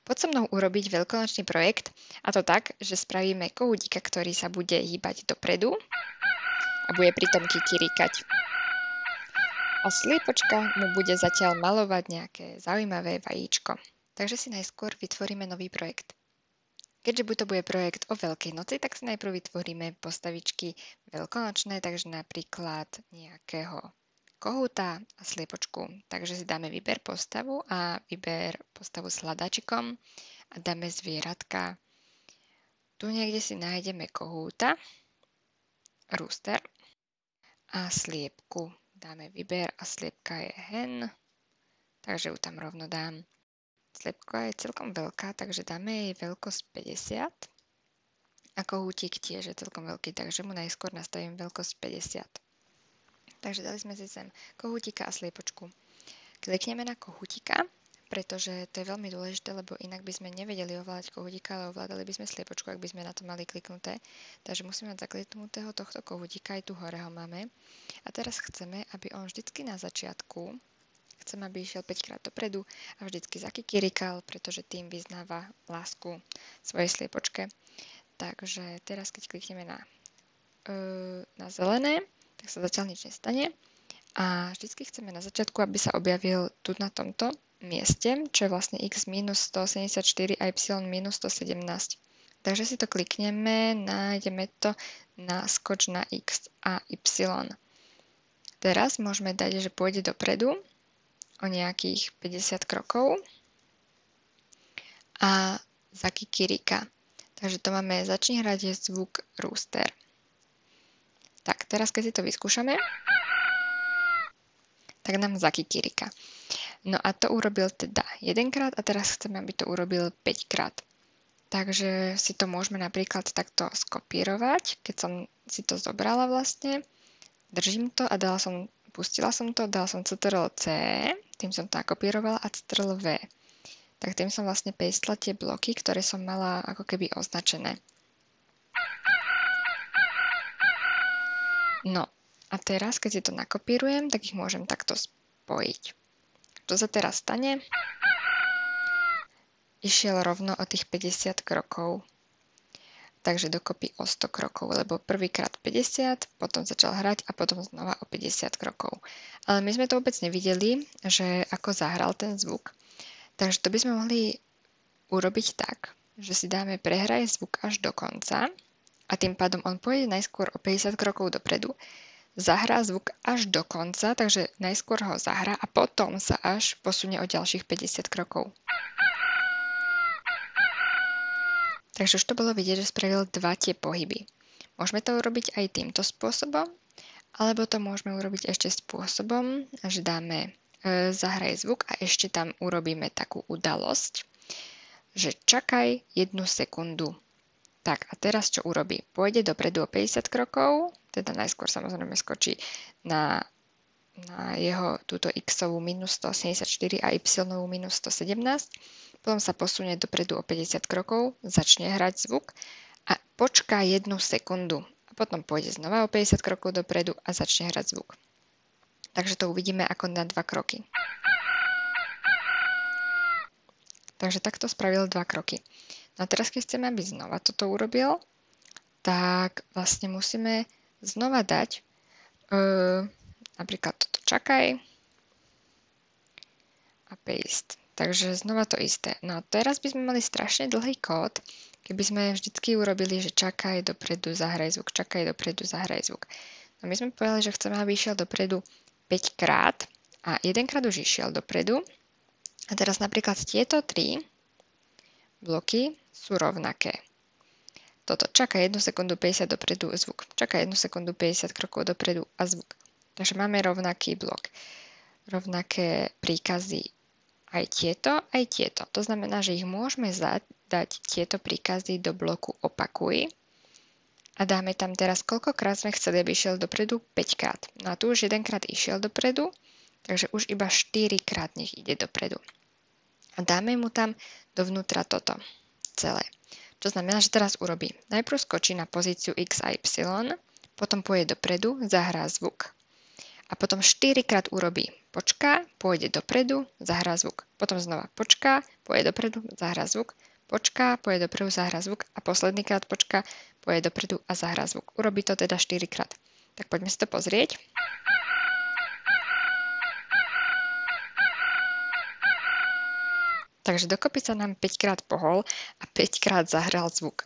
Poď so mnou urobiť veľkonočný projekt, a to tak, že spravíme kohútika, ktorý sa bude hýbať dopredu a bude pritom kikirikať. A sliepočka mu bude zatiaľ malovať nejaké zaujímavé vajíčko. Takže si najskôr vytvoríme nový projekt. Keďže to bude projekt o Veľkej noci, tak si najprv vytvoríme postavičky veľkonočné, takže napríklad nejakého kohúta a sliepočku. Takže si dáme vyber postavu a vyber postavu s hľadačikom a dáme zvieratka. Tu niekde si nájdeme kohúta, rooster a sliepku. Dáme vyber a sliepka je hen, takže ju tam rovno dám. Sliepka je celkom veľká, takže dáme jej veľkosť 50. A kohútik tiež je celkom veľký, takže mu najskôr nastavím veľkosť 50. Takže dali sme si sem kohútika a sliepočku. Klikneme na kohútika, pretože to je veľmi dôležité, lebo inak by sme nevedeli ovládať kohútika, ale ovládali by sme sliepočku, ak by sme na to mali kliknuté. Takže musíme mať zakliknutého tohto kohútika, aj tu hore ho máme. A teraz chceme, aby on vždycky na začiatku, chcem, aby išiel 5 krát dopredu a vždycky zakikirikal, pretože tým vyznáva lásku svojej sliepočke. Takže teraz, keď klikneme na zelené, tak sa zatiaľ nič nestane. A vždycky chceme na začiatku, aby sa objavil tu na tomto mieste, čo je vlastne x minus 174 a y minus 117. Takže si to klikneme, nájdeme to, náskoč na x a y. Teraz môžeme dať, že pôjde dopredu o nejakých 50 krokov a zakikirika. Takže to máme, začne hrať zvuk rooster. Tak, teraz keď si to vyskúšame, tak nám zakikirika. No a to urobil teda 1 krát a teraz chceme, aby to urobil 5 krát. Takže si to môžeme napríklad takto skopírovať, keď som si to zobrala vlastne. Držím to a pustila som to, dala som Ctrl-C, tým som to nakopírovala a Ctrl-V. Tak tým som vlastne pastla tie bloky, ktoré som mala ako keby označené. No a teraz, keď si to nakopírujem, tak ich môžem takto spojiť. Čo sa teraz stane? Išiel rovno o tých 50 krokov. Takže dokopy o 100 krokov, lebo prvýkrát 50, potom začal hrať a potom znova o 50 krokov. Ale my sme to vôbec nevideli, že ako zahral ten zvuk. Takže to by sme mohli urobiť tak, že si dáme prehraj zvuk až do konca a tým pádom on pôjde najskôr o 50 krokov dopredu, zahrá zvuk až do konca, takže najskôr ho zahrá a potom sa až posunie o ďalších 50 krokov. Takže už to bolo vidieť, že spravil 2 tie pohyby. Môžeme to urobiť aj týmto spôsobom, alebo to môžeme urobiť ešte spôsobom, že dáme zahraj zvuk a ešte tam urobíme takú udalosť, že čakaj 1 sekundu. Tak a teraz čo urobí? Pôjde dopredu o 50 krokov, teda najskôr samozrejme skočí na jeho túto x-ovú minus 184 a y-ovú minus 117. Potom sa posunie dopredu o 50 krokov, začne hrať zvuk a počká 1 sekundu. A potom pôjde znova o 50 krokov dopredu a začne hrať zvuk. Takže to uvidíme ako na 2 kroky. Takže takto spravil 2 kroky. No a teraz, keď chceme, aby znova toto urobil, tak vlastne musíme znova dať napríklad toto čakaj a paste. Takže znova to isté. No a teraz by sme mali strašne dlhý kód, keby sme vždycky urobili, že čakaj dopredu, zahraj zvuk, čakaj dopredu, zahraj zvuk. No my sme povedali, že chceme, aby išiel dopredu 5 krát a 1 krát už išiel dopredu. A teraz napríklad tieto 3 bloky sú rovnaké. Toto čakaj 1 sekundu 50 dopredu zvuk, čakaj 1 sekundu 50 krokov dopredu a zvuk. Takže máme rovnaký blok. Rovnaké príkazy aj tieto. To znamená, že ich môžeme dať tieto príkazy do bloku opakuj a dáme tam teraz, koľkokrát sme chceli, aby išiel dopredu, 5 krát. No a tu už 1 krát išiel dopredu, takže už iba 4 krát nech ide dopredu. A dáme mu tam dovnútra toto celé. To znamená, že teraz urobí. Najprv skočí na pozíciu X a Y, potom pôjde dopredu, zahrá zvuk. a potom 4-krát urobí počká, pôjde dopredu, zahrá zvuk. Potom znova počká, pôjde dopredu, zahrá zvuk. Počká, pôjde dopredu, zahrá zvuk a posledný krát počká, pôjde dopredu a zahrá zvuk. Urobí to teda 4-krát. Tak poďme si to pozrieť. Takže dokopy sa nám 5-krát pohol a 5-krát zahral zvuk.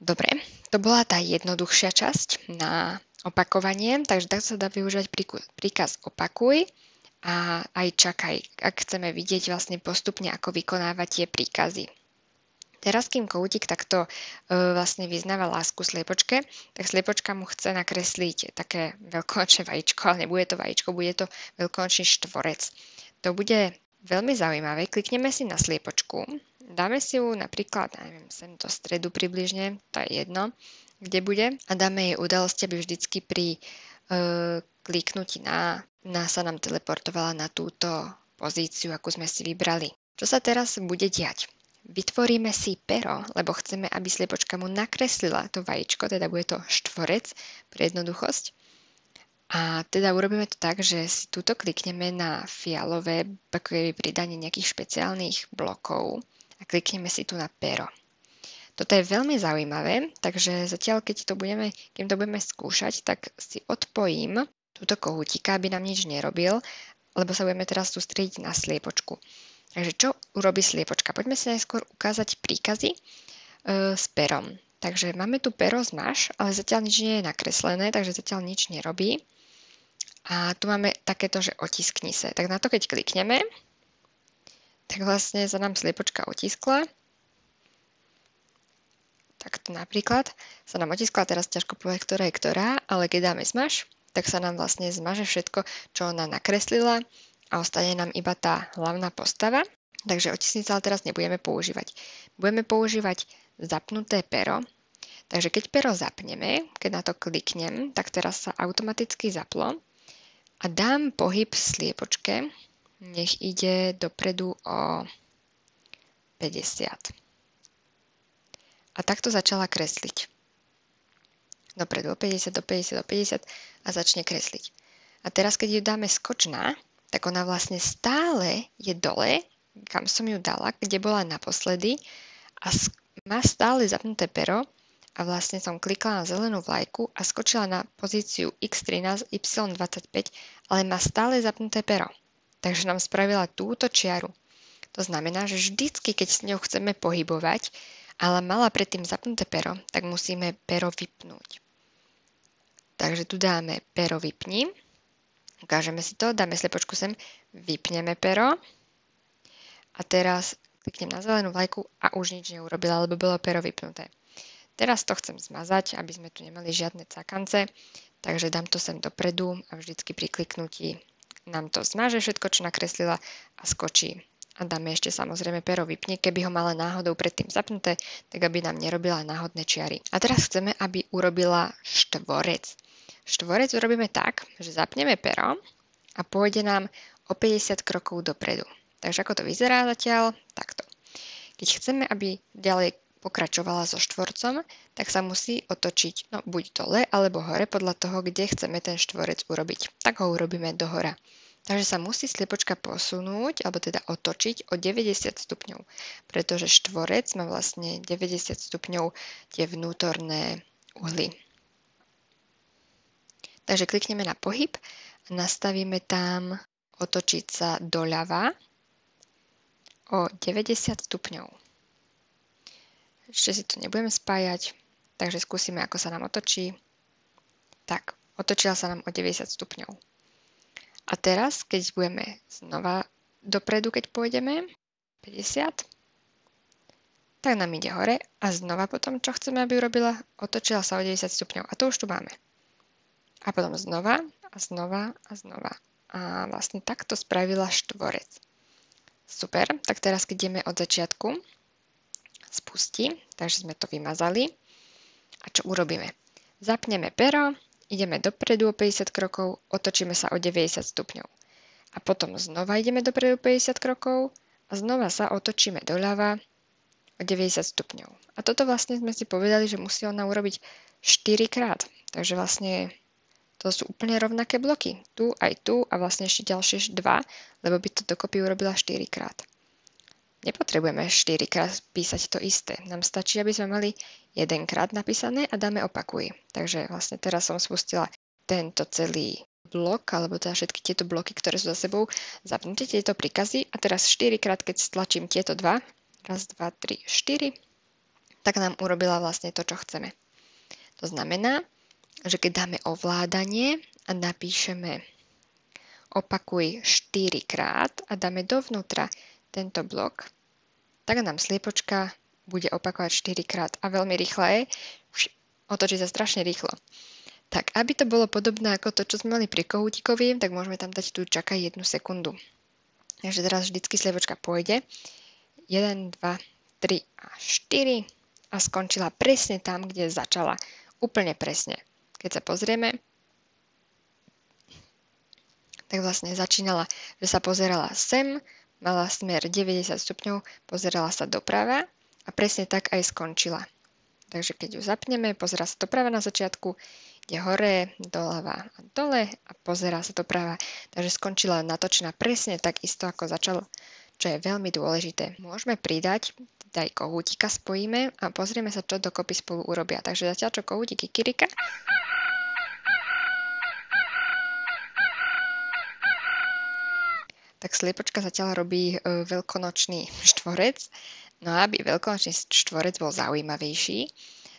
Dobre, to bola tá jednoduchšia časť na opakovanie, takže takto sa dá využívať príkaz opakuj a aj čakaj, ak chceme vidieť vlastne postupne, ako vykonávať tie príkazy. Teraz, kým kohútik takto vlastne vyznáva lásku sliepočke, tak sliepočka mu chce nakresliť také veľkonočné vajíčko, ale nebude to vajíčko, bude to veľkonočný štvorec. To bude veľmi zaujímavé. Klikneme si na sliepočku, dáme si ju napríklad, neviem, sem do stredu približne, to je jedno, kde bude, a dáme jej udalosti, aby vždycky pri kliknutí na sa nám teleportovala na túto pozíciu, akú sme si vybrali. Čo sa teraz bude diať? Vytvoríme si pero, lebo chceme, aby sliepočka mu nakreslila to vajíčko, teda bude to štvorec pre jednoduchosť. A teda urobíme to tak, že si tuto klikneme na fialové, ako je pridanie nejakých špeciálnych blokov a klikneme si tu na pero. Toto je veľmi zaujímavé, takže zatiaľ, kým to budeme skúšať, tak si odpojím túto kohútika, aby nám nič nerobil, lebo sa budeme teraz sústrediť na sliepočku. Takže čo urobí sliepočka? Poďme si najskôr ukázať príkazy s perom. Takže máme tu pero zmaž, ale zatiaľ nič nie je nakreslené, takže zatiaľ nič nerobí. A tu máme takéto, že otiskni sa. Tak na to, keď klikneme, tak vlastne sa nám sliepočka otiskla. Takto napríklad sa nám otiskla, teraz ťažko povedať, ktorá je ktorá, ale keď dáme zmaž, tak sa nám vlastne zmaže všetko, čo ona nakreslila a ostane nám iba tá hlavná postava. Takže otisnice ale teraz nebudeme používať. Budeme používať zapnuté pero. Takže keď pero zapneme, keď na to kliknem, tak teraz sa automaticky zaplo a dám pohyb sliepočke, nech ide dopredu o 50. A takto začala kresliť. Dopredu o 50, do 50, do 50 a začne kresliť. A teraz, keď ju dáme skočná, tak ona vlastne stále je dole, kam som ju dala, kde bola naposledy a má stále zapnuté pero a vlastne som klikla na zelenú vlajku a skočila na pozíciu X13, Y25, ale má stále zapnuté pero. Takže nám spravila túto čiaru. To znamená, že vždycky, keď s ňou chceme pohybovať, ale mala predtým zapnuté pero, tak musíme pero vypnúť. Takže tu dáme pero vypni. Ukážeme si to, dáme sliepočku sem, vypneme pero a teraz kliknem na zelenú vlajku a už nič neurobila, lebo bolo pero vypnuté. Teraz to chcem zmazať, aby sme tu nemali žiadne cakance, takže dám to sem dopredu a vždycky pri kliknutí nám to zmaže všetko, čo nakreslila a skočí. A dáme ešte samozrejme pero vypni, keby ho mala náhodou predtým zapnuté, tak aby nám nerobila náhodné čiary. A teraz chceme, aby urobila štvorec. Štvorec urobíme tak, že zapneme pero a pôjde nám o 50 krokov dopredu. Takže ako to vyzerá zatiaľ? Takto. Keď chceme, aby ďalej pokračovala so štvorcom, tak sa musí otočiť buď dole alebo hore podľa toho, kde chceme ten štvorec urobiť. Tak ho urobíme dohora. Takže sa musí sliepočka posunúť, alebo teda otočiť o 90 stupňov, pretože štvorec má vlastne 90 stupňov tie vnútorné uhly. Takže klikneme na pohyb a nastavíme tam otočiť sa doľava o 90 stupňov. Ešte si to nebudeme spájať, takže skúsime, ako sa nám otočí. Tak, otočila sa nám o 90 stupňov. A teraz, keď budeme znova dopredu, keď pôjdeme, 50, tak nám ide hore a znova potom, čo chceme, aby urobila, otočila sa o 90 stupňov. A to už tu máme. A potom znova a znova a znova. A vlastne takto spravila štvorec. Super, tak teraz, keď ideme od začiatku, spustí, takže sme to vymazali. A čo urobíme? Zapneme pero, ideme dopredu o 50 krokov, otočíme sa o 90 stupňov. A potom znova ideme dopredu 50 krokov a znova sa otočíme doľava o 90 stupňov. A toto vlastne sme si povedali, že musí ona urobiť 4 krát. Takže vlastne to sú úplne rovnaké bloky. Tu aj tu a vlastne ešte ďalšie 2, lebo by to dokopy urobila 4 krát. Nepotrebujeme 4 krát písať to isté. Nám stačí, aby sme mali 1 krát napísané a dáme opakuj. Takže vlastne teraz som spustila tento celý blok, alebo teda všetky tieto bloky, ktoré sú za sebou. Zapnite tieto príkazy a teraz 4 krát, keď stlačím tieto 2, 1, 2, 3, 4, tak nám urobila vlastne to, čo chceme. To znamená, že keď dáme ovládanie a napíšeme opakuj 4 krát a dáme dovnútra tento blok, tak nám sliepočka bude opakovať 4 krát a veľmi rýchle otočí sa strašne rýchlo. Tak, aby to bolo podobné ako to, čo sme mali pri kohútikovi, tak môžeme tam dať tu čakaj 1 sekundu. Takže teraz vždycky sliepočka pôjde 1, 2, 3 a 4 a skončila presne tam, kde začala. Úplne presne. Keď sa pozrieme, tak vlastne začínala, že sa pozerala sem, mala smer 90 stupňov, pozerala sa doprava a presne tak aj skončila. Takže keď ju zapneme, pozerá sa doprava na začiatku, ide hore, doľava a dole a pozerá sa doprava. Takže skončila natočená presne tak isto, ako začalo, čo je veľmi dôležité. Môžeme pridať, aj kohútika spojíme a pozrieme sa, čo dokopy spolu urobia. Takže zatiaľ, čo kohútik kikirika, tak sliepočka zatiaľ robí veľkonočný štvorec. No a aby veľkonočný štvorec bol zaujímavejší,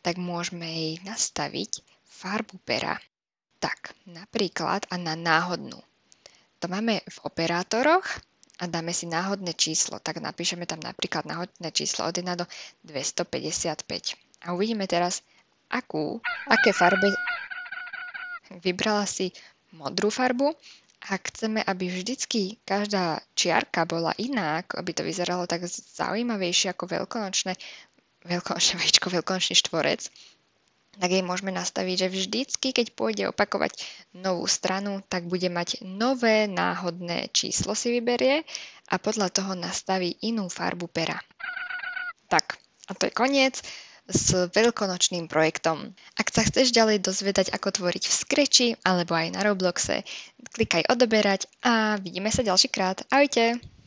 tak môžeme jej nastaviť farbu pera. Tak, napríklad a na náhodnú. To máme v operátoroch a dáme si náhodné číslo. Tak napíšeme tam napríklad náhodné číslo od 1 do 255. A uvidíme teraz, aké farby. Vybrala si modrú farbu. Ak chceme, aby vždycky každá čiarka bola iná, aby to vyzeralo tak zaujímavejšie ako veľkonočné vajíčko, veľkonočný štvorec, tak jej môžeme nastaviť, že vždycky, keď pôjde opakovať novú stranu, tak bude mať nové náhodné číslo si vyberie a podľa toho nastaví inú farbu pera. Tak, a to je koniec s veľkonočným projektom. Ak sa chceš ďalej dozvedať, ako tvoriť v Scratchi alebo aj na Robloxe, klikaj odoberať a vidíme sa ďalší krát. Ahojte!